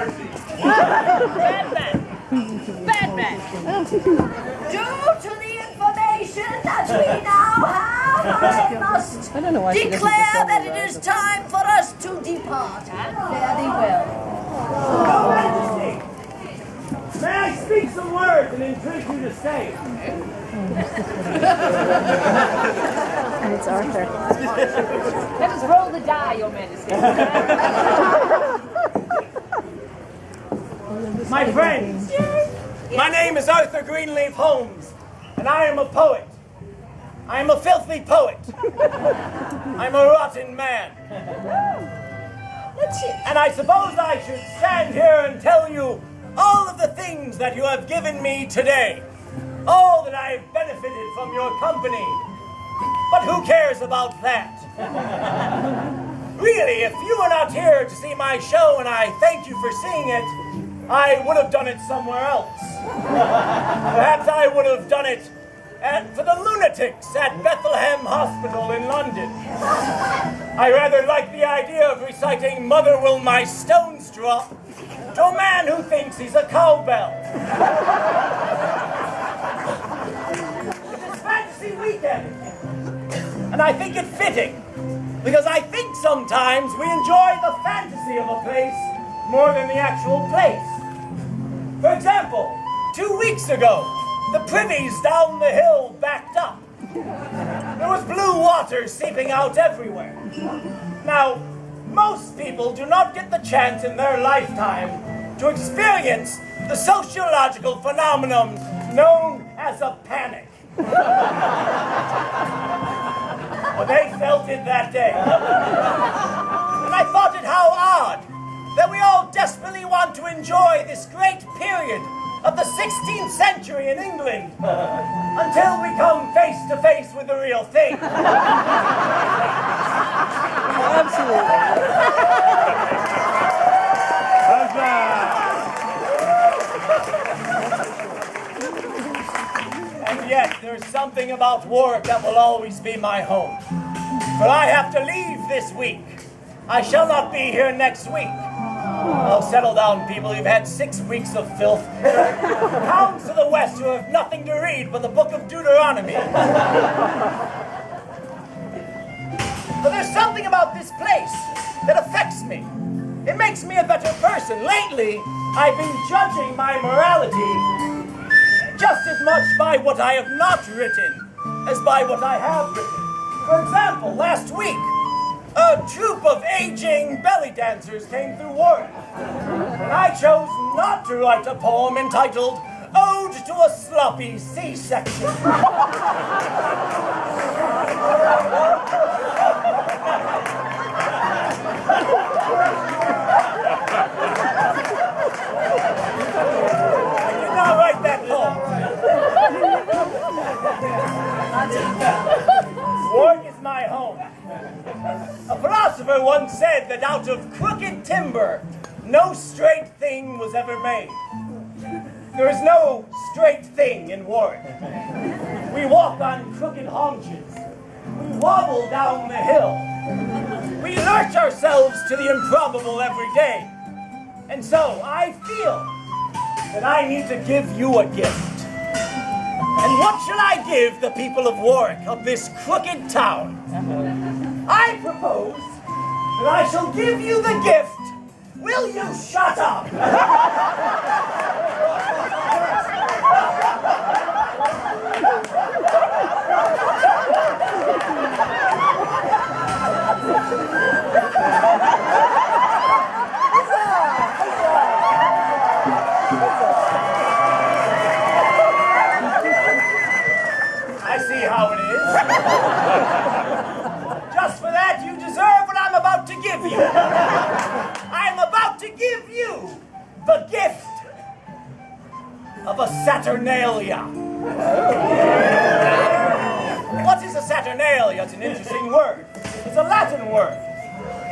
mercy. Bad man. Bad man. Due to the information that we now have, I must declare that it is time for us to depart. And fare thee well. Your Majesty, may I speak some words and entreat you to stay? And it's Arthur. Let us roll the die, Your Majesty. My friends, my name is Arthur Greenleaf Holmes, and I am a poet. I am a filthy poet. I'm a rotten man. And I suppose I should stand here and tell you all of the things that you have given me today. All that I have benefited from your company. But who cares about that? Really, if you were not here to see my show and I thank you for seeing it, I would have done it somewhere else. Perhaps I would have done it for the lunatics at Bethlehem Hospital in London. I rather like the idea of reciting Mother Will My Stones Drop to a man who thinks he's a cowbell. It is Fantasy Weekend, and I think it fitting, because I think sometimes we enjoy the fantasy of a place more than the actual place. For example, 2 weeks ago, the privies down the hill backed up. There was blue water seeping out everywhere. Now, most people do not get the chance in their lifetime to experience the sociological phenomenon known as a panic. Well, they felt it that day. And I thought it how odd that we all desperately want to enjoy this great period of the 16th century in England until we come face to face with the real thing. Absolutely. And yet, there's something about Warwick that will always be my home. For I have to leave this week. I shall not be here next week. Oh, settle down, people. You've had 6 weeks of filth. Hounds to the west who have nothing to read but the book of Deuteronomy. But there's something about this place that affects me. It makes me a better person. Lately, I've been judging my morality just as much by what I have not written as by what I have written. For example, last week, a troop of aging belly dancers came through Warwick, and I chose not to write a poem entitled Ode to a Sloppy C-Section. I did not write that poem. Warwick is my home. A philosopher once said that out of crooked timber, no straight thing was ever made. There is no straight thing in Warwick. We walk on crooked haunches. We wobble down the hill. We lurch ourselves to the improbable every day. And so I feel that I need to give you a gift. And what shall I give the people of Warwick, of this crooked town? I propose that I shall give you the gift. Will you shut up? I see how it is. Just for that, you deserve what I'm about to give you. I'm about to give you the gift of a Saturnalia. What is a Saturnalia? It's an interesting word. It's a Latin word.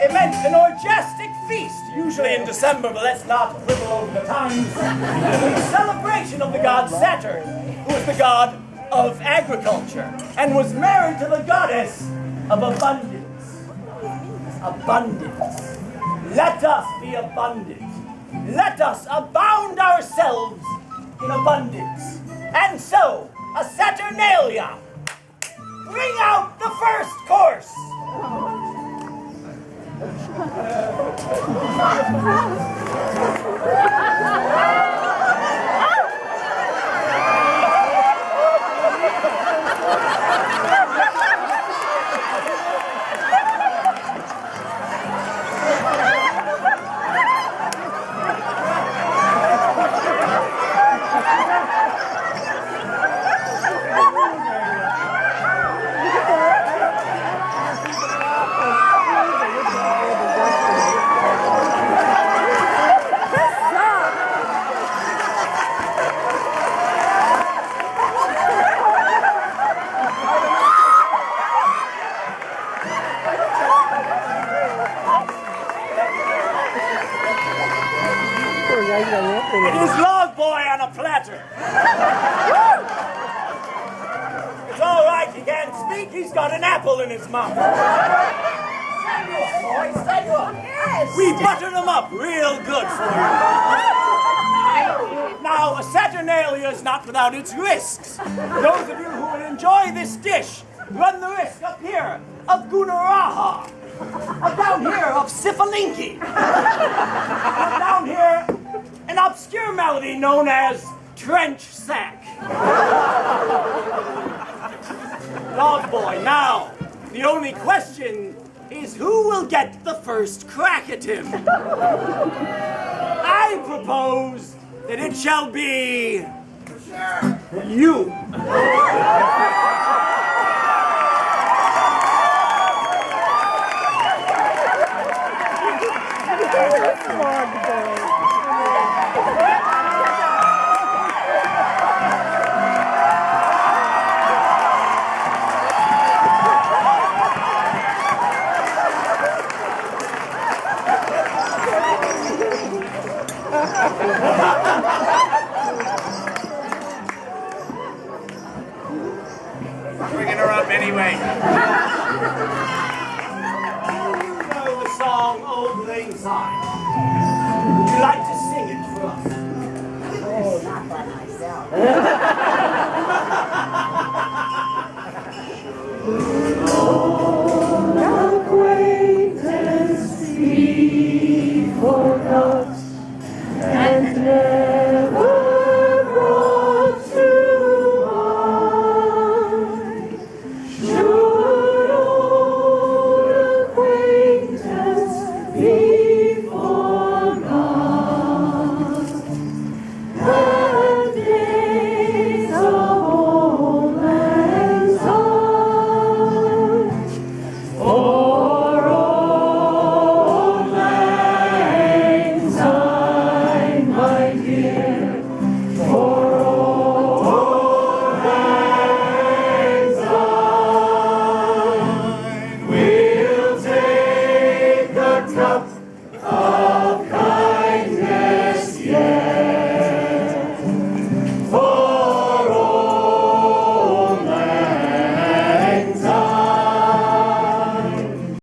It meant an orgiastic feast, usually in December, but let's not quibble over the times. A celebration of the god Saturn, who is the god of agriculture, and was married to the goddess of abundance. Abundance. Let us be abundant. let us abound ourselves in abundance. And so, a Saturnalia, bring out the first course. It is Log Boy on a platter. It's all right, he can't speak, he's got an apple in his mouth. Yes. We buttered them up real good for you. Now, a Saturnalia is not without its risks. Those of you who will enjoy this dish run the risk up here of Gunaraha, down here of Syphilinki, down here an obscure melody known as Trench Sack. Log Boy, now, the only question is who will get the first crack at him? I propose that it shall be you. Bringing her up anyway. You know the song Old Lang Syne. Would you like to sing it for us? Oh, not by myself.